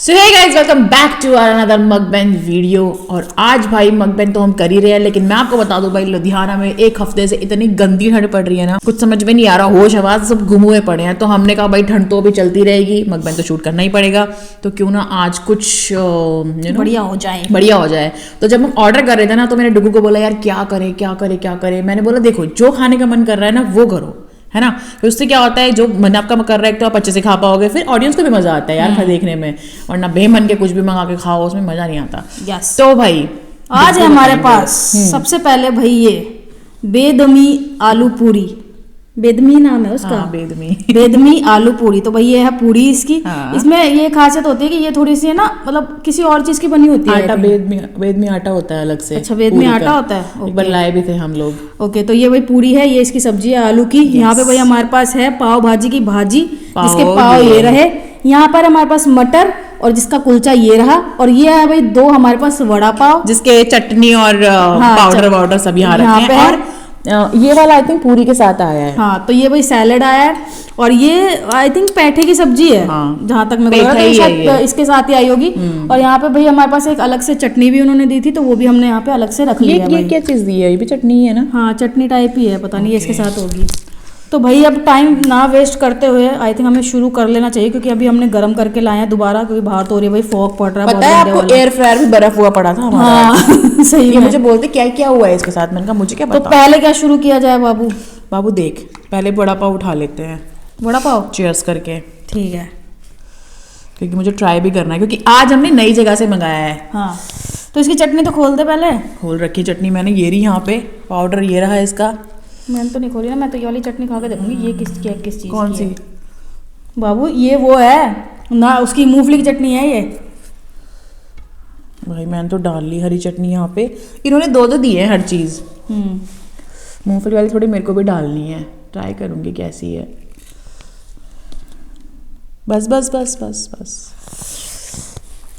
So hey guys, welcome back to another mukbang video. और आज भाई मकबैन तो हम कर ही रहे हैं, लेकिन मैं आपको बता दूं भाई, लुधियाना में एक हफ्ते से इतनी गंदी ठंड पड़ रही है ना, कुछ समझ में नहीं आ रहा। होश आवाज सब गुम हुए पड़े हैं। तो हमने कहा भाई ठंड तो भी चलती रहेगी, मकबैन तो शूट करना ही पड़ेगा। तो क्यों ना आज कुछ बढ़िया हो जाए। तो जब हम ऑर्डर कर रहे थे ना, तो मैंने डुगू को बोला यार क्या करे क्या करे क्या करे। मैंने बोला देखो जो खाने का मन कर रहा है ना वो करो, है ना। तो उससे क्या होता है, जो मन आपका कर रहा है तो आप अच्छे से खा पाओगे, फिर ऑडियंस को भी मजा आता है यार देखने में। और ना बेमन के कुछ भी मंगा के खाओ, उसमें मजा नहीं आता। यस। तो भाई आज है हमारे पास सबसे पहले भाई ये बेदमी आलू पूरी। बेदमी नाम है उसका। हाँ, बेदमी। बेदमी आलू पूरी। तो भाई ये है पूरी इसकी। हाँ। इसमें ये खासियत होती है कि ये थोड़ी सी है ना, मतलब किसी और चीज की बनी होती है। आटा बेदमी आटा होता है अलग से। अच्छा, बेदमी आटा होता है। एक बार लाए भी थे हम लोग। ओके, तो ये भाई पूरी है, ये इसकी सब्जी है आलू की। यहाँ पे भाई हमारे पास है पाव भाजी की भाजी, जिसके पाव ये रहे। यहाँ पर हमारे पास मटर और जिसका कुलचा ये रहा। और ये है भाई दो हमारे पास वड़ा पाव, जिसके चटनी और पाउडर वाउडर सब यहाँ रखे हैं। और ये वाला आई थिंक पूरी के साथ आया है। हाँ, तो ये भाई सैलेड आया है। और ये आई थिंक पैठे की सब्जी है। हाँ, जहाँ तक मैं इसके साथ ही आई होगी। और यहाँ पे भाई हमारे पास एक अलग से चटनी भी उन्होंने दी थी, तो वो भी हमने यहाँ पे अलग से रख लिया। ये क्या चीज दी है? ये भी चटनी है ना? हाँ, चटनी टाइप ही है, पता नहीं इसके साथ होगी। तो भाई अब टाइम ना वेस्ट करते हुए आई थिंक हमें शुरू कर लेना चाहिए, क्योंकि अभी हमने गर्म करके लाए हैं दोबारा, क्योंकि बाहर तो हो रही है भाई, फॉग पड़ रहा है। पता है आपको, एयर फ्रायर भी बर्फ हुआ पड़ा था हमारा। हाँ सही है। मुझे बोलते क्या क्या हुआ है इसके साथ। मैंने कहा मुझे क्या पता। तो पहले क्या शुरू किया जाए बाबू? बाबू देख, पहले बड़ा पाव उठा लेते हैं। बड़ा पाव, चीयर्स करके। ठीक है, क्योंकि मुझे ट्राई भी करना है, क्योंकि आज हमने नई जगह से मंगाया है। हाँ। तो इसकी चटनी तो खोल दे पहले। खोल रखी चटनी मैंने, ये रही यहाँ पे पाउडर, ये रहा इसका। मैंने तो नहीं खोली ना, मैं तो ये वाली चटनी खा के देखूंगी ये किस चीज कौन की सी? है। बाबू ये वो है ना, उसकी मूंगफली की चटनी है ये। भाई मैंने तो डाल ली हरी चटनी यहाँ पे। इन्होंने दो दी है हर चीज। मूंगफली वाली थोड़ी मेरे को भी डालनी है, ट्राई करूंगी कैसी है। बस बस बस बस बस।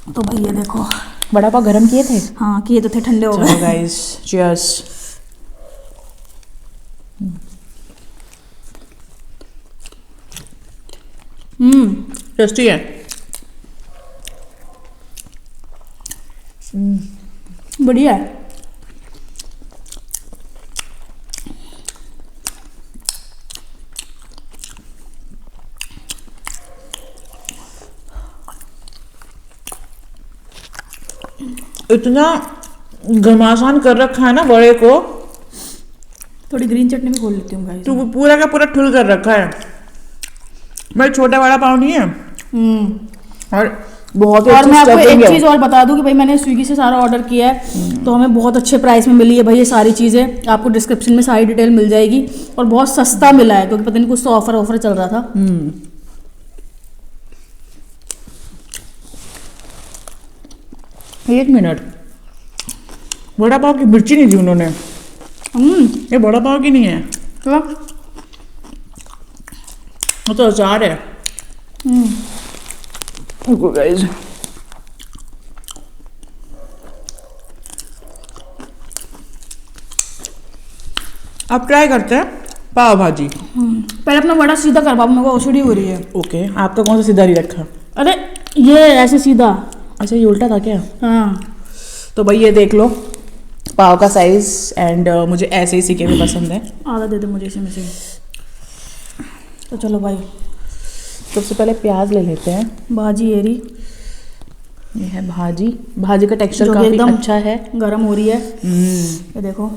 तो भाई ये देखो, बड़ा पाव गरम किए थे। हाँ किए तो थे, ठंडे हो गए। Guys cheers. टेस्टी है। बढ़िया है। इतना घमासान कर रखा है ना बड़े को। थोड़ी ग्रीन चटनी भी खोल लेती हूँ गाइस। तू पूरा का पूरा ठुल कर रखा है। भाई छोटा वाला पाव नहीं है। और बहुत और मैं आपको एक चीज और बता दूं कि भाई मैंने स्विगी से सारा ऑर्डर किया है, तो हमें बहुत अच्छे प्राइस में मिली है भाई ये सारी चीजें। आपको डिस्क्रिप्शन में सारी डिटेल मिल जाएगी। और बहुत सस्ता मिला है, क्योंकि पता नहीं कुछ तो ऑफर चल रहा था। एक मिनट, बड़ा पाव की मिर्ची नहीं दी उन्होंने। ये बड़ा पाव की नहीं है, वो तो अचार है। गाइस अब ट्राई करते हैं पाव भाजी। पहले अपना बड़ा सीधा कर बाबू, मेरे को ओसीडी हो रही है। ओके, आपका कौन सा सीधा नहीं रखा? अरे ये ऐसे सीधा। अच्छा, ये उल्टा था क्या? हाँ। तो भाई ये देख लो पाव का साइज। एंड मुझे ऐसे ही सीखे हुए पसंद है। आधा दे दो मुझे इसी में से। तो चलो भाई, सबसे पहले प्याज ले लेते हैं। भाजी एरी, ये है भाजी। भाजी का टेक्सचर काफी अच्छा है। गरम हो रही है। ये देखो,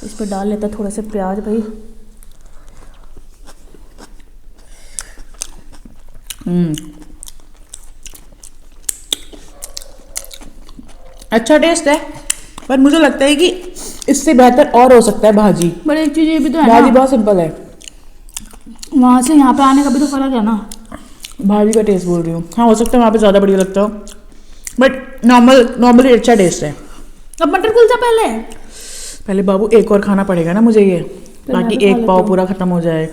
इस पे डाल लेता थोड़ा से प्याज भाई। अच्छा टेस्ट है, पर मुझे लगता है कि इससे बेहतर और हो सकता है भाजी। बट एक चीज ये भी तो है भाजी ना, बहुत सिंपल है। वहाँ से यहाँ पे आने का भी तो फर्क है ना। भाजी का टेस्ट बोल रही हूँ। हाँ, हो सकता है वहाँ पे ज़्यादा बढ़िया लगता हो, बट नॉर्मली अच्छा टेस्ट है। अब मटर कुलचा पहले बाबू एक और खाना पड़ेगा ना मुझे ये, ताकि एक पाव पूरा खत्म हो जाए।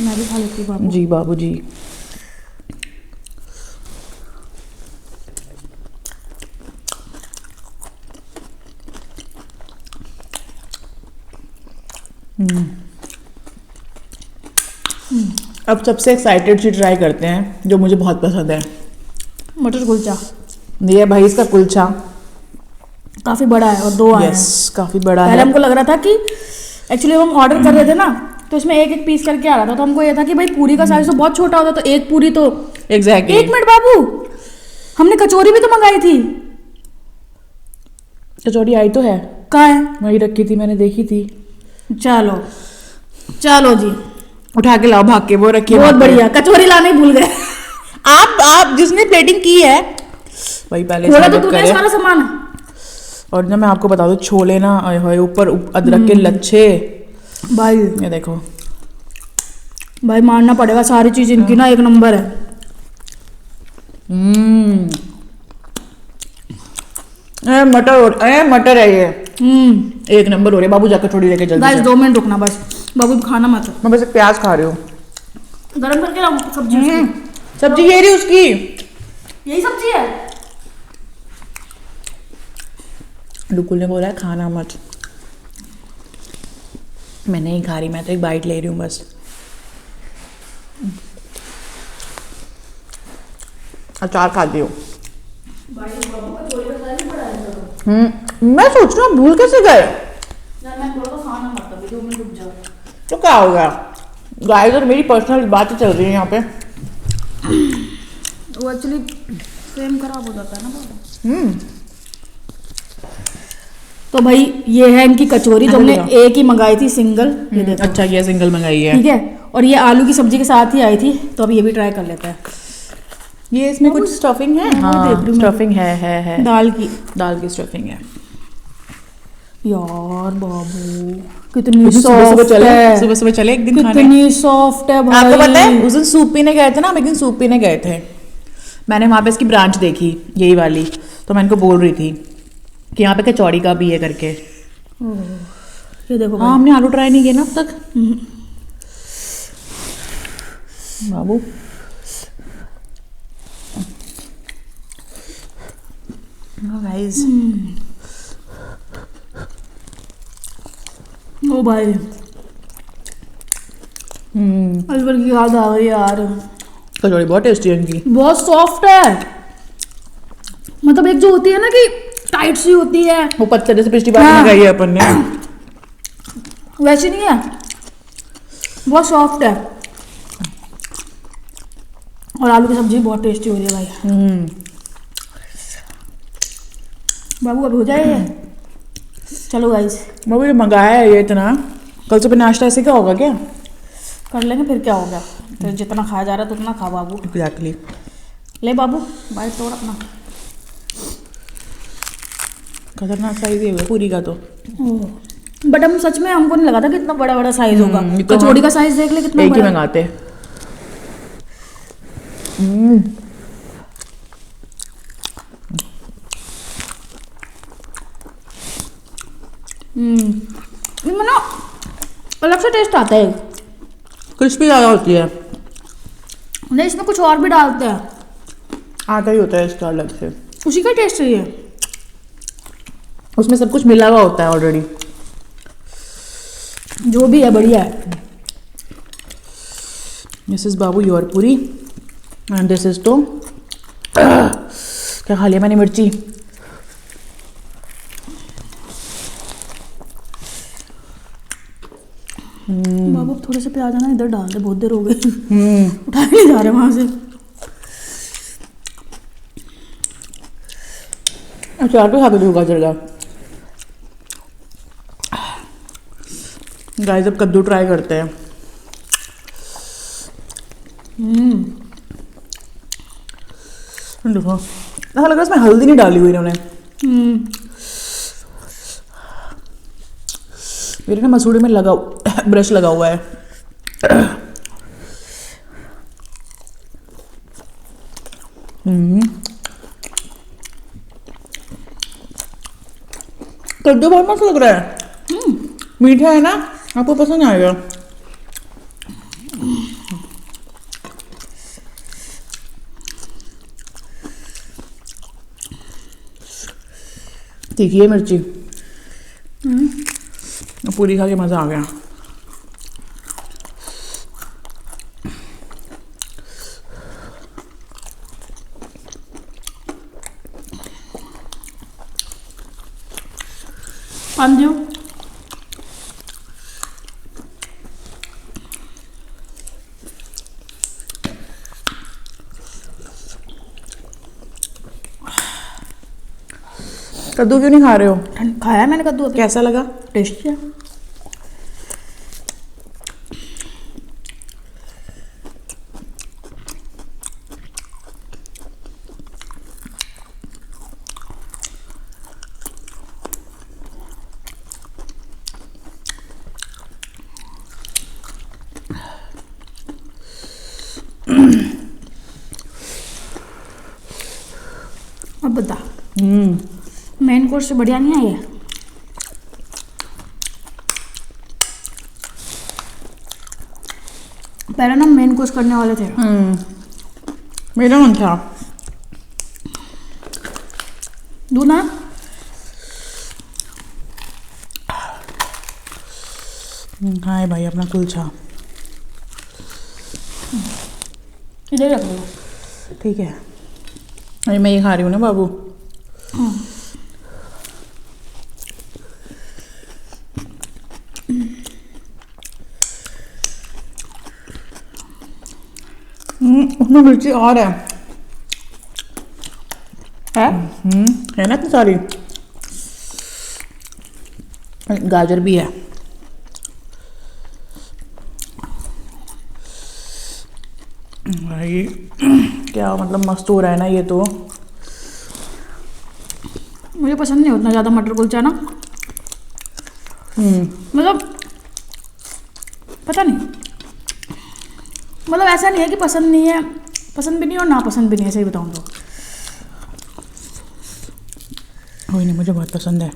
मैं भी खा लेती हूँ बाबू। जी बाबू जी। अब सबसे एक्साइटेड चीज ट्राई करते हैं जो मुझे बहुत पसंद है, मटर कुलचा ये भाई इसका कुलचा काफी बड़ा है और 2 आए हैं। यस काफी बड़ा पहले है। हमको लग रहा था कि एक्चुअली हम ऑर्डर कर रहे थे ना, तो इसमें एक एक पीस करके आ रहा था, तो हमको ये था कि भाई पूरी का साइज तो बहुत छोटा होता, तो एक पूरी तो एग्जैक्टली। 1 मिनट बाबू, हमने कचौरी भी तो मंगाई थी। कचौड़ी आई तो है, कहाँ है? वही रखी थी, मैंने देखी थी। चलो चलो जी, उठा के लाओ भाग के, वो रखी है बहुत वहाँ पे। बढ़िया, कचौरी लाने ही भूल गए। आप जिसने प्लेटिंग की है वही पहले खोला तो स्वागत तूने करे। सारा सामान। और ना मैं आपको बता दूं, छोले ना आए हुए ऊपर अदरक के लच्छे, भाई ये देखो। भाई मानना पड़ेगा, सारी चीज इनकी ना 1 नंबर है। मटर है ये, हम्म 1 नंबर हो रही है। बाबू जाकर थोड़ी लेके जल्दी गाइस से। 2 मिनट रुकना बस, बाबू खाना मत। मैं बस एक प्याज खा रही हूँ। गरम करके लाऊं सब्जी उसकी? सब्जी ये रही उसकी। यही सब्जी है। डुकुल ने बोला है खाना मत, मैं नहीं खा रही, मैं तो एक बाइट ले रही हूँ बस। अचार खाती हूँ। मैं सोच रहा हूँ भूल कैसे गए, तो क्या हो गया गाइस। और मेरी पर्सनल बातें चल रही है यहाँ पे। वो एक्चुअली फ्रेम खराब हो जाता है ना बाबू। तो भाई ये है इनकी कचौरी, जो हमने एक ही मंगाई थी सिंगल, ये देखो। अच्छा ये सिंगल मंगाई है, ठीक है, और ये आलू की सब्जी के साथ ही आई थी, तो अभी ये भी ट्राई कर लेते हैं। ये इसमें कुछ स्टफिंग है। हाँ, हाँ देख रही हूँ मैं। स्टफिंग है, दाल की। दाल की स्टफिंग है। यार बाबू कितनी सुबह सुबह सॉफ्ट चले, है, सुबह सुबह चले एक दिन खाने। कितनी सॉफ्ट है भाई। आपको पता है उस दिन सूप पीने गए थे ना, हम एक दिन सूप पीने गए थे, मैंने वहाँ पे इसकी ब्रांच देखी यही वाली, तो मैं इनको बोल रही थी कि यहाँ पे कचौड़ी का भी है करके। ये देखो हाँ हमने आलू ट्राई नहीं किए ना अब तक। बाबू गाइस, ओ भाई अलवर की याद आ गई यार। कचौड़ी बहुत टेस्टी है इनकी। बहुत सॉफ्ट है, मतलब एक जो होती है ना कि टाइट सी होती है, वो पत्थर से पिछली बार हाँ। मंगाई है अपन ने, वैसी नहीं है, बहुत सॉफ्ट है। और आलू की सब्जी बहुत टेस्टी हो रही है भाई। बाबू अभी हो जाए। चलो गाइस, मैं भी मंगाया है ये इतना, कल सुबह नाश्ता ऐसे क्या होगा क्या? कर लेंगे, फिर क्या हो गया। तो जितना खाया जा रहा है उतना खा बाबू। एग्जैक्टली। ले बाबू बाइट तोड़ अपना। खतरनाक साइज है पूरी का तो। बट हम सच में, हमको नहीं लगा था कि इतना बड़ा बड़ा साइज होगा। ये तो कचौड़ी हम का साइज देख ले कितना एक ही बड़ा। मंगाते। इनमें ना अलग से टेस्ट आता है। क्रिस्पी ज़्यादा होती है। नहीं, इसमें कुछ और भी डालते हैं, आता ही होता है इसका अलग से, उसी का टेस्ट है ये। उसमें सब कुछ मिला हुआ होता है ऑलरेडी। जो भी है बढ़िया है। दिस इज बाबू योर पूरी एंड दिस इज तो क्या खा लिया मैंने, मिर्ची। बाबू थोड़े से प्याज है ना इधर डाल दे, बहुत देर हो गई उठा नहीं जा रहे वहां से। अचार तो खा के दूंगा चलेगा। गाइस अब कद्दू ट्राई करते हैं। देखो ऐसा लग रहा है इसमें हल्दी नहीं डाली हुई इन्होंने। मेरे ना मसूड़े में लगा ब्रश लगा हुआ है। कद्दू बहुत मस्त लग रहा है। मीठा है ना, आपको पसंद आएगा। तीखी है मिर्ची। पूरी खा के मजा आ गया। पानी दो। कद्दू क्यों नहीं खा रहे हो? खाया मैंने कद्दू अभी। कैसा लगा? टेस्टी है। अब बता, मेन कोर्स से बढ़िया नहीं है ये? पहले ना मेन कोर्स करने वाले थे। मेरा मन था। दूध ना हाय भाई अपना कुलचा। इधर रख दो। ठीक है, अरे मैं ये खा रही हूँ ना बाबू। उसमें मिर्ची और है है ना इतनी सारी। गाजर भी है। भाई क्या मतलब मस्त हो रहा है ना ये तो। मुझे पसंद नहीं उतना ज़्यादा मटर कुलचा ना। मतलब पता नहीं, मतलब ऐसा नहीं है कि पसंद नहीं है, पसंद भी नहीं और ना पसंद भी नहीं है, सही बताऊँ तो। कोई नहीं, मुझे बहुत पसंद है।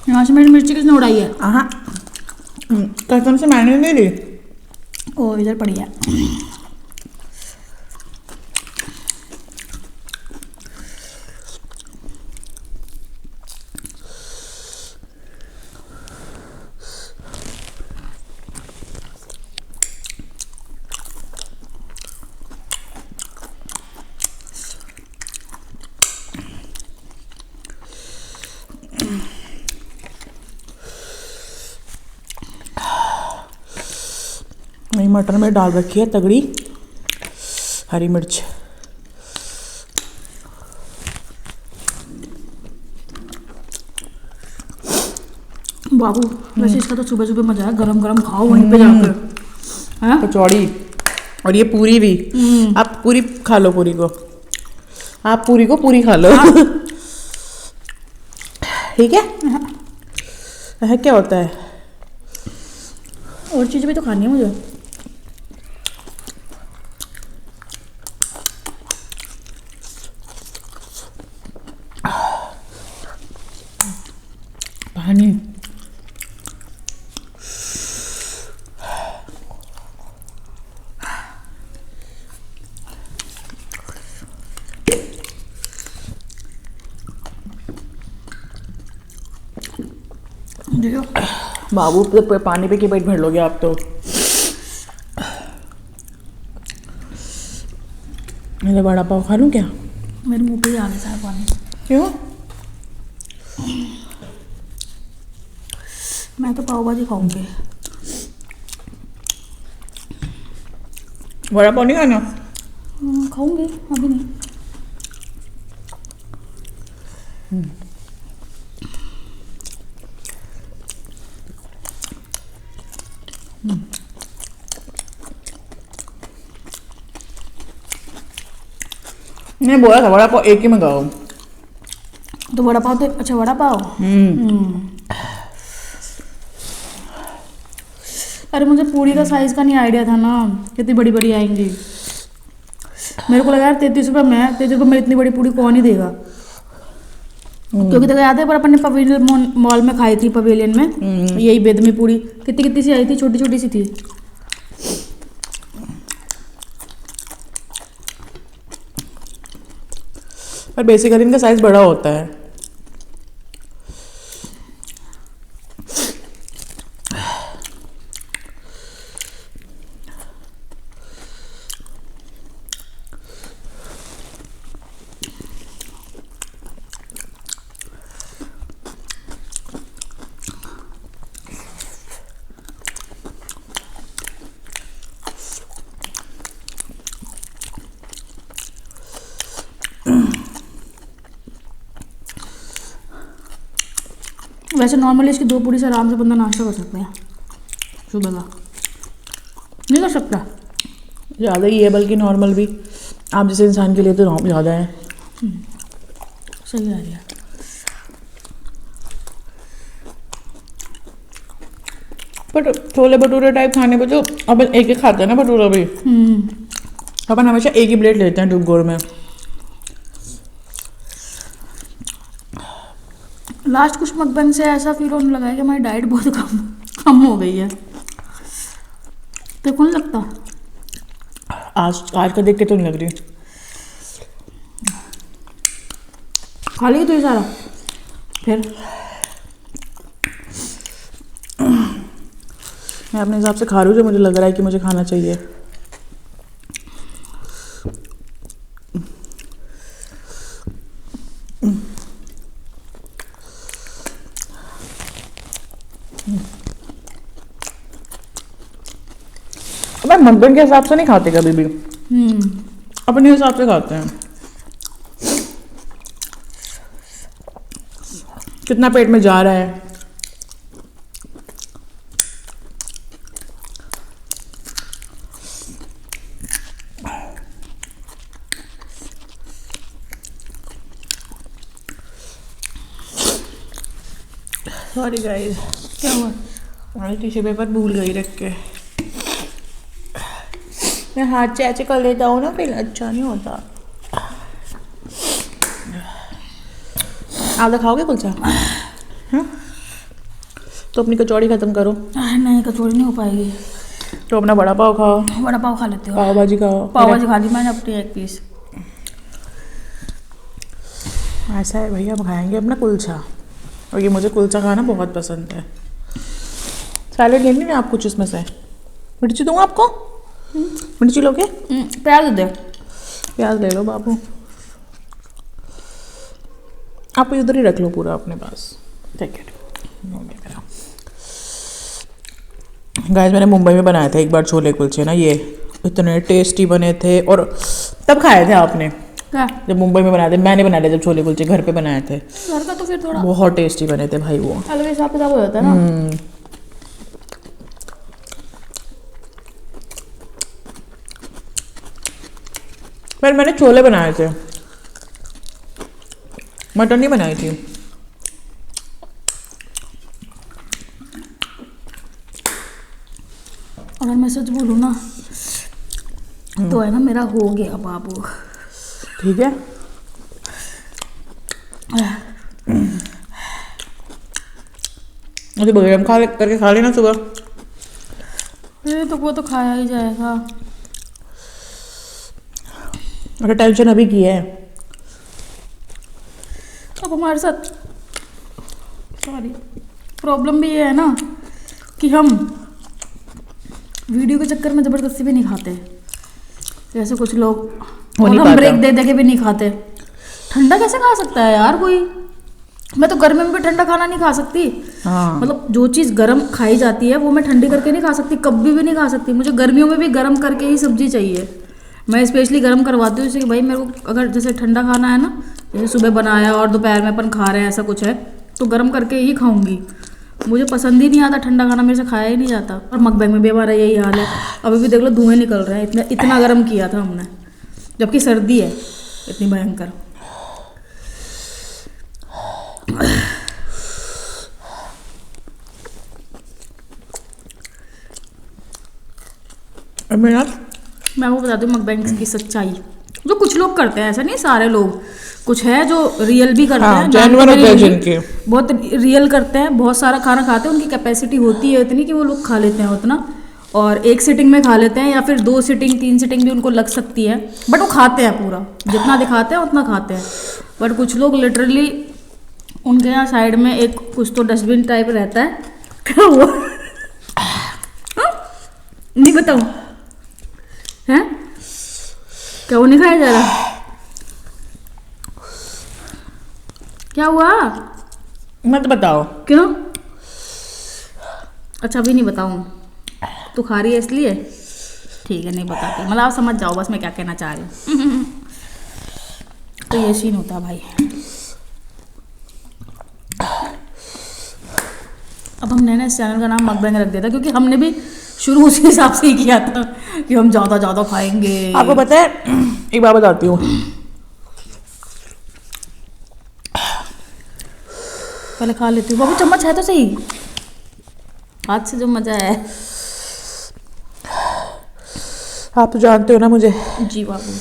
यहाँ से मेरी मिर्ची किसने उड़ाई है? हाँ, कसम से मैंने नहीं ली। ओ इधर पड़ी है। वही मटर में डाल रखी है तगड़ी हरी मिर्च। बाबू वैसे इसका तो सुबह सुबह मजा है, गरम गरम खाओ वहीं पे जाकर। हाँ कचौड़ी और ये पूरी भी। आप पूरी खा लो, पूरी को आप पूरी को पूरी खा लो। ठीक है क्या होता है? और चीज़ भी तो खानी है मुझे। पानी देखो बाबू पानी पे के पेट भर लोगे आप तो। मैं बड़ा पाव खा लूँ क्या? मेरे मुंह पे आ गया सारा पानी। क्यों? मैं तो पाव भाजी खाऊंगी। बड़ा पाव नहीं खाना? खाऊंगी, अभी नहीं। नहीं बोला था बड़ा पाव एक ही मंगाओ। तो वड़ा पाव तो अच्छा, वड़ा पाव। अरे मुझे पूरी का साइज का नहीं आइडिया था ना, कितनी बड़ी बड़ी आएंगी। मेरे को लगा यार 33 रुपये में, 33 रुपये में इतनी बड़ी पूरी कौन ही देगा। क्योंकि तो याद है पर अपन ने पवेलियन मॉल में खाई थी, पवेलियन में यही बेदमी पूरी कितनी कितनी सी आई थी, छोटी छोटी सी थी। पर बेसिकली इनका साइज बड़ा होता है। वैसे नॉर्मली इसकी 2 पूरी से आराम से बंदा नाश्ता कर सकता है सुबह का, नहीं कर सकता? ज़्यादा ही है, बल्कि नॉर्मल भी आप जैसे इंसान के लिए तो ज़्यादा है। सही आ रही है। बट छोले भटूरे टाइप खाने पे तो अपन एक ही खाते हैं ना भटूरा भी। अपन हमेशा एक ही प्लेट लेते हैं टुकगोर में। लास्ट कुछ मकबन से ऐसा फील होने लगा है कि हमारी डाइट बहुत कम हो गई है। तो कौन लगता आज का देख के तो नहीं लग रही। खा लिया तो ये सारा फिर? मैं अपने हिसाब से खा रही हूँ जो मुझे लग रहा है कि मुझे खाना चाहिए। अपन मकबन के हिसाब से नहीं खाते कभी भी, अपने हिसाब से खाते हैं। कितना पेट में जा रहा है। सॉरी गाइस, क्या हुआ? मैं टिश्यू पेपर भूल गई रख के। मैं हाथ से ऐसे कर लेता हूँ ना, फिर अच्छा नहीं होता। आप खाओगे कुलचा? हाँ? तो अपनी कचौड़ी खत्म करो। नहीं, कचौड़ी नहीं हो पाएगी। तो अपना बड़ा पाव खाओ। बड़ा पाव खा लेते हो? पाव भाजी खाओ। पाव भाजी खा ली मैंने अपनी 1 पीस। ऐसा है भैया, हम खाएंगे अपना कुलचा, और ये मुझे कुलचा खाना बहुत पसंद है। सैलेड लेनी है आप कुछ इसमें से? मिर्ची दूँ आपको? मिर्ची लोगे? प्याज दे। प्याज ले लो बाबू, आप इधर ही रख लो पूरा अपने पास। ठीक है, गाइस मैंने मुंबई में बनाए थे एक बार छोले कुलचे ना, ये इतने टेस्टी बने थे। और तब खाए थे आपने? क्या? जब मुंबई में बनाए थे, मैंने बनाए थे जब छोले कुलचे घर पे बनाए थे। घर का तो फिर थोड़ा बहुत टेस्टी बने थे भाई, वो अलग हिसाब किताब हो जाता है ना। पर मैंने छोले बनाए थे, मटन नहीं बनाई थी। अगर मैं सच बोलूँ ना तो है ना, मेरा हो गया बाबू। ठीक है, मुझे बगैर खा करके खा लेना सुबह। ये तो वो तो खाया ही जाएगा। अरे टेंशन अभी की है। अब हमारे साथ सॉरी प्रॉब्लम भी ये है ना कि हम वीडियो के चक्कर में ज़बरदस्ती भी नहीं खाते, जैसे कुछ लोग, और हम ब्रेक दे दे के भी नहीं खाते। ठंडा कैसे खा सकता है यार कोई? मैं तो गर्मी में भी ठंडा खाना नहीं खा सकती। हाँ। मतलब जो चीज़ गर्म खाई जाती है वो मैं ठंडी करके नहीं खा सकती, कभी भी नहीं खा सकती। मुझे गर्मियों में भी गर्म करके ही सब्जी चाहिए। मैं स्पेशली गर्म करवाती हूँ, जैसे कि भाई मेरे को अगर जैसे ठंडा खाना है ना, जैसे सुबह बनाया और दोपहर में अपन खा रहे हैं, ऐसा कुछ है तो गर्म करके ही खाऊंगी। मुझे पसंद ही नहीं आता ठंडा खाना, मेरे से खाया ही नहीं जाता। और मकबैंग में भी हमारा यही हाल है। अभी भी देख लो धुएं निकल रहे हैं, इतना गर्म किया था हमने, जबकि सर्दी है इतनी भयंकर। मैं वो बताती हूँ मकबैंग की सच्चाई, जो कुछ लोग करते हैं, ऐसा नहीं सारे लोग, कुछ है जो रियल भी करते हैं, बहुत रियल करते हैं, बहुत सारा खाना खाते हैं, उनकी कैपेसिटी होती है इतनी कि वो लोग खा लेते हैं उतना, और एक सिटिंग में खा लेते हैं, या फिर 2 सिटिंग 3 सिटिंग भी उनको लग सकती है, बट वो खाते हैं पूरा, जितना दिखाते हैं उतना खाते हैं। बट कुछ लोग लिटरली, उनके यहाँ साइड में एक कुछ तो डस्टबिन टाइप रहता है, क्या हुआ? नहीं बताऊँ हैं? क्या वो नहीं खाया जा रहा? क्या हुआ? मत बताओ। क्यों? अच्छा अभी नहीं बताऊँ, तू खा रही है इसलिए? ठीक है, नहीं बताती, मतलब आप समझ जाओ बस मैं क्या कहना चाह रही हूँ। तो ये सीन होता है भाई। अब हमने इस चैनल का नाम मकबैंग रख दिया था क्योंकि हमने भी शुरू उसी हिसाब से ही किया था कि हम ज़्यादा ज़्यादा खाएंगे। आपको पता है, एक बात बताती हूँ। पहले खा लेती हूँ। बाबू चम्मच है तो सही, हाथ से जो मजा है। आप तो जानते हो ना मुझे। जी बाबू।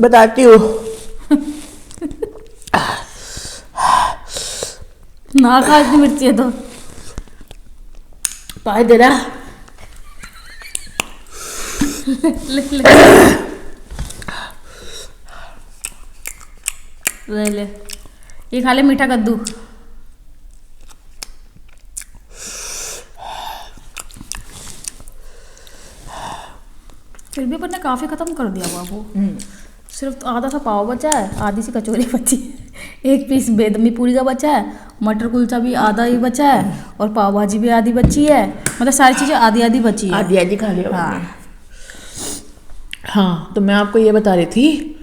बताती हूँ। ना खा, इतनी मिर्ची है तो पाए दे रहा। ले ये खा ले मीठा कद्दू। फिर भी अपन ने काफी खत्म कर दिया बाबू। सिर्फ आधा सा पाव बचा है, आधी सी कचौरी बची है, एक पीस बेदमी पूरी का बचा है, मटर कुलचा भी आधा ही बचा है और पाव भाजी भी आधी बची है। मतलब सारी चीजें आधी आधी बची है। आधी आधी खा लिया। हाँ। हाँ, तो मैं आपको ये बता रही थी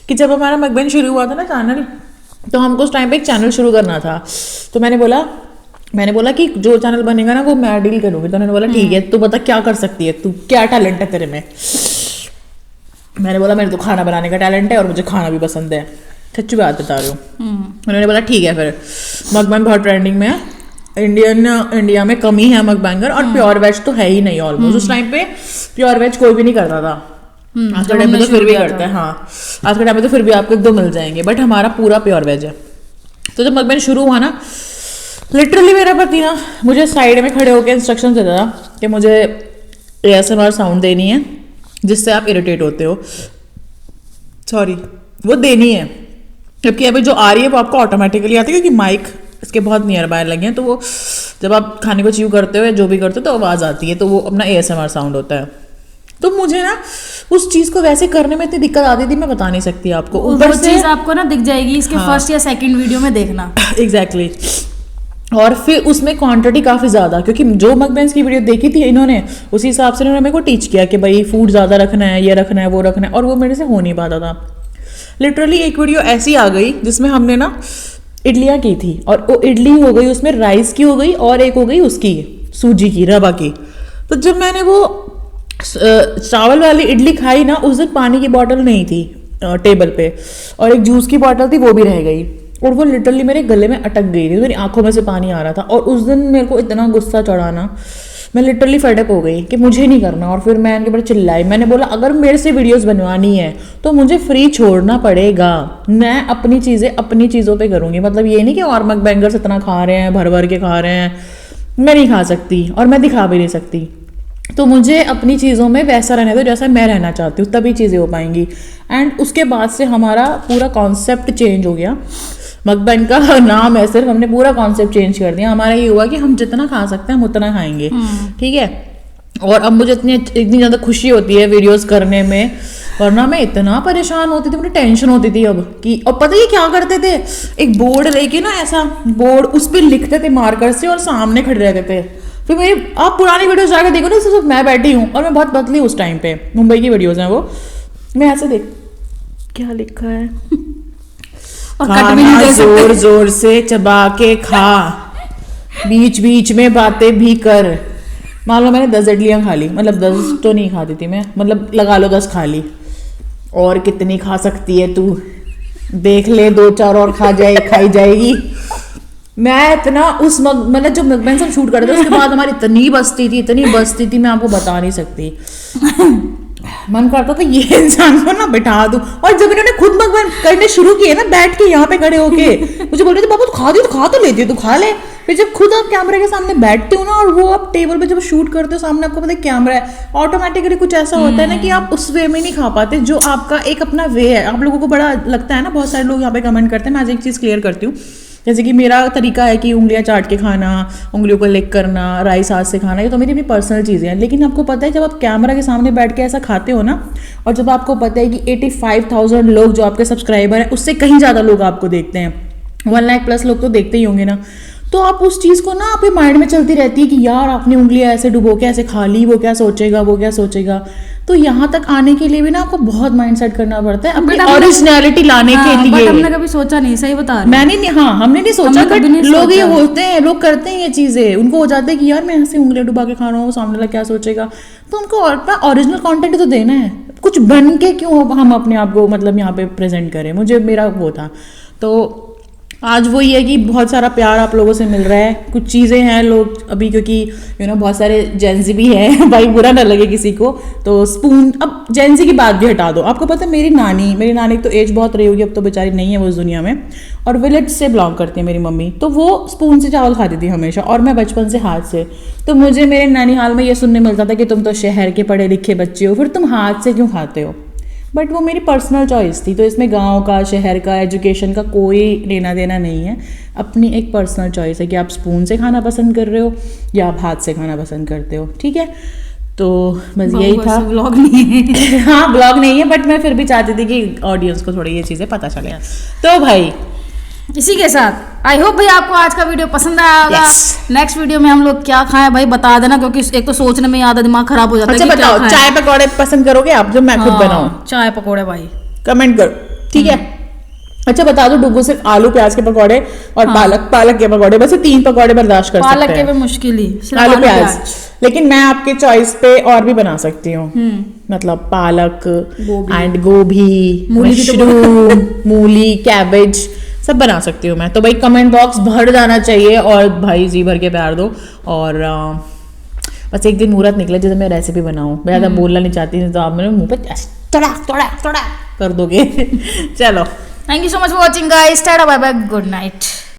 कि जब हमारा मकबैंग शुरू हुआ था ना चैनल, तो हमको उस टाइम पे एक चैनल शुरू करना था। तो मैंने बोला कि जो चैनल बनेगा ना वो मैं डील करूँगी। तो उन्होंने बोला ठीक है, तू बता क्या कर सकती है, तू क्या टैलेंट है तेरे में। मैंने बोला मेरे तो खाना बनाने का टैलेंट है और मुझे खाना भी पसंद है। सच्ची बात बता रही हूँ। उन्होंने बोला ठीक है, फिर मकबैंग बहुत ट्रेंडिंग में है। इंडिया में कम ही है मकबैंगर, और प्योर वेज तो है ही नहीं ऑलमोस्ट। उस टाइम पे प्योर वेज कोई भी नहीं करता था। आज के टाइम में तो फिर भी करता है। हाँ, आज के टाइम में तो फिर भी आपको 1-2 मिल जाएंगे, बट हमारा पूरा प्योर वेज है। तो जब मकबैंग शुरू हुआ ना, लिटरली मेरा पति ना मुझे साइड में खड़े होकर इंस्ट्रक्शन देता था कि मुझे ASMR साउंड देनी है जिससे आप इरिटेट होते हो। सॉरी, वो देनी है, जबकि अभी जो आ रही है वो आपको ऑटोमेटिकली आती है क्योंकि माइक इसके बहुत नियर बाय लगे हैं। तो वो जब आप खाने को च्यू करते हो जो भी करते हो तो आवाज़ आती है, तो वो अपना ASMR साउंड होता है। तो मुझे ना उस चीज़ को वैसे करने में इतनी दिक्कत आती थी, मैं बता नहीं सकती आपको। ऊपर से चीज़ आपको ना दिख जाएगी इसके फर्स्ट या सेकंड वीडियो में देखना। एग्जैक्टली। और फिर उसमें क्वांटिटी काफ़ी ज़्यादा, क्योंकि जो मकबैंग्स की वीडियो देखी थी इन्होंने, उसी हिसाब से इन्होंने मेरे को टीच किया कि भाई फूड ज़्यादा रखना है, ये रखना है, वो रखना है, और वो मेरे से हो नहीं पाता था। लिटरली एक वीडियो ऐसी आ गई जिसमें हमने ना इडलियाँ की थी, और वो इडली हो गई उसमें राइस की हो गई और एक हो गई उसकी सूजी की, रवा की। तो जब मैंने वो चावल वाली इडली खाई ना, उस दिन पानी की बॉटल नहीं थी टेबल पे, और एक जूस की बॉटल थी वो भी रह गई, और वो लिटरली मेरे गले में अटक गई थी, मेरी आंखों में से पानी आ रहा था। और उस दिन मेरे को इतना गुस्सा चढ़ा ना, मैं लिटरली फेडअप हो गई कि मुझे नहीं करना। और फिर मैं उनके ऊपर चिल्लाई, मैंने बोला अगर मेरे से वीडियोस बनवानी है तो मुझे फ्री छोड़ना पड़ेगा, मैं अपनी चीज़ें अपनी चीज़ों पे करूँगी। मतलब ये नहीं कि और मकबैंगर्स इतना खा रहे हैं, भर भर के खा रहे हैं, मैं नहीं खा सकती और मैं दिखा भी नहीं सकती। तो मुझे अपनी चीज़ों में वैसा रहने दो जैसा मैं रहना चाहती हूँ, तभी चीज़ें हो पाएंगी। एंड उसके बाद से हमारा पूरा कॉन्सेप्ट चेंज हो गया। मकबैंग का नाम है सिर्फ, हमने पूरा कॉन्सेप्ट चेंज कर दिया। हमारा ये हुआ कि हम जितना खा सकते हैं हम उतना खाएंगे, ठीक है। और अब मुझे इतनी ज़्यादा खुशी होती है वीडियोस करने में, वरना मैं इतना परेशान होती थी, मुझे टेंशन होती थी अब कि। और पता है क्या करते थे, एक बोर्ड लेके ना, ऐसा बोर्ड, उस पर लिखते थे मार्कर से और सामने खड़े रहते थे। फिर मेरी आप पुरानी वीडियोस जाकर देखो ना, सिर्फ मैं बैठी हूँ और मैं बहुत पतली उस टाइम पे, मुंबई की वीडियोस हैं वो, मैं ऐसे देख क्या लिखा है, और कट भी नहीं दे सकते, जोर जोर से चबा के खा, बीच बीच में बातें भी कर। मान लो मैंने 10 इडलियाँ खा ली, मतलब 10 तो नहीं खाती थी मैं, मतलब लगा लो 10 खा ली, और कितनी खा सकती है तू, देख ले 2-4 और खाई जाएगी। मैं इतना उस मतलब जो मकबैंग हम शूट करते थे उसके बाद हमारी इतनी बस्ती थी मैं आपको बता नहीं सकती। मन करता था ये इंसान को ना बिठा दूं। और जब इन्होंने खुद मकबैंग करने शुरू किए ना, बैठ के यहाँ पे खड़े होके मुझे बोल रहे थे बाबा तू खा तो लेती है, तू खा ले। फिर जब खुद आप कैमरे के सामने बैठते हो ना, और वो आप टेबल पे जब शूट करते हो, सामने आपको पता है कैमरा है, ऑटोमेटिकली कुछ ऐसा होता है ना कि आप उस वे में नहीं खा पाते जो आपका एक अपना वे है। आप लोगों को बड़ा लगता है ना, बहुत सारे लोग यहाँ पे कमेंट करते हैं। मैं आज एक चीज़ क्लियर करती हूँ, जैसे कि मेरा तरीका है कि उंगलियां चाट के खाना, उंगलियों को लिक करना, राइस हाथ से खाना, ये तो मेरी अपनी पर्सनल चीज़ें हैं। लेकिन आपको पता है जब आप कैमरा के सामने बैठ के ऐसा खाते हो ना, और जब आपको पता है कि 85,000 लोग जो आपके सब्सक्राइबर हैं उससे कहीं ज़्यादा लोग आपको देखते हैं, 1 लाख प्लस लोग तो देखते ही होंगे ना, तो आप उस चीज को ना आपके माइंड में चलती रहती है कि यार आपने उंगलियां ऐसे डुबो के ऐसे खा ली, वो क्या सोचेगा, वो क्या सोचेगा। तो यहाँ तक आने के लिए भी ना आपको बहुत माइंड सेट करना पड़ता है अपनी ओरिजिनलिटी लाने के बट लिए। हमने कभी सोचा नहीं, सही बता रही मैंने नहीं, हाँ हमने नहीं सोचा, हमने बट कभी नहीं लोग ये सोचा। होते हैं, लोग करते हैं ये चीजें, उनको हो जाता है कि यार मैं ऐसे उंगलियां डुबा के खा रहा हूँ, सामने वाला क्या सोचेगा। तो उनको ओरिजिनल कंटेंट तो देना है, कुछ बन के क्यों हम अपने आप को मतलब यहाँ पे प्रेजेंट करें। मुझे मेरा वो था। तो आज वो ये है कि बहुत सारा प्यार आप लोगों से मिल रहा है। कुछ चीज़ें हैं लोग अभी, क्योंकि बहुत सारे जेंजी भी है भाई, बुरा ना लगे किसी को। तो स्पून, अब जेंजी की बात भी हटा दो। आपको पता है मेरी नानी की तो एज बहुत रही होगी, अब तो बेचारी नहीं है वो इस दुनिया में, और विलेज से बिलोंग करती है मेरी मम्मी। तो वो स्पून से चावल खाती थी हमेशा, और मैं बचपन से हाथ से। तो मुझे मेरे नानीहाल में ये सुनने मिलता था कि तुम तो शहर के पढ़े लिखे बच्चे हो, फिर तुम हाथ से क्यों खाते हो। बट वो मेरी पर्सनल चॉइस थी, तो इसमें गांव का, शहर का, एजुकेशन का कोई लेना देना नहीं है। अपनी एक पर्सनल चॉइस है कि आप स्पून से खाना पसंद कर रहे हो या आप हाथ से खाना पसंद करते हो, ठीक है। तो बस यही था। ब्लॉग नहीं है हाँ ब्लॉग नहीं है, बट मैं फिर भी चाहती थी कि ऑडियंस को थोड़ी ये चीज़ें पता चले। तो भाई इसी के साथ आई होप भाई आपको आज का वीडियो पसंद आया होगा। Yes. नेक्स्ट वीडियो में हम लोग क्या खाएं भाई बता देना, क्योंकि एक तो सोचने में आधा दिमाग खराब हो जाता अच्छा है कि क्या बताओ, खाएं। चाय पकौड़े पसंद करोगे आप जो मैं खुद हाँ, बनाऊं? चाय पकौड़े भाई कमेंट करो, ठीक है। अच्छा बता दो, डुगू सिर्फ आलू प्याज के पकौड़े और पालक के पकौड़े, बस ये 3 पकौड़े बर्दाश्त कर पालक सकते के हैं। भी मुश्किल ही, सिर्फ आलू आलू प्याज, लेकिन मैं आपके चॉइस पे और भी बना सकती हूँ। मतलब पालक एंड गोभी, मूली भी तो मशरूम, मूली, कैबेज सब बना सकती हूँ मैं। तो भाई कमेंट बॉक्स भर जाना चाहिए, और भाई जी भर के प्यार दो। और बस एक दिन मुहूर्त निकले जैसे मैं रेसिपी बनाऊँ, मैं ज़्यादा बोलना नहीं चाहती, तो आप मेरे मुंह पे तड़ा कर दोगे। चलो, thank you so much for watching guys, tata bye bye, good night.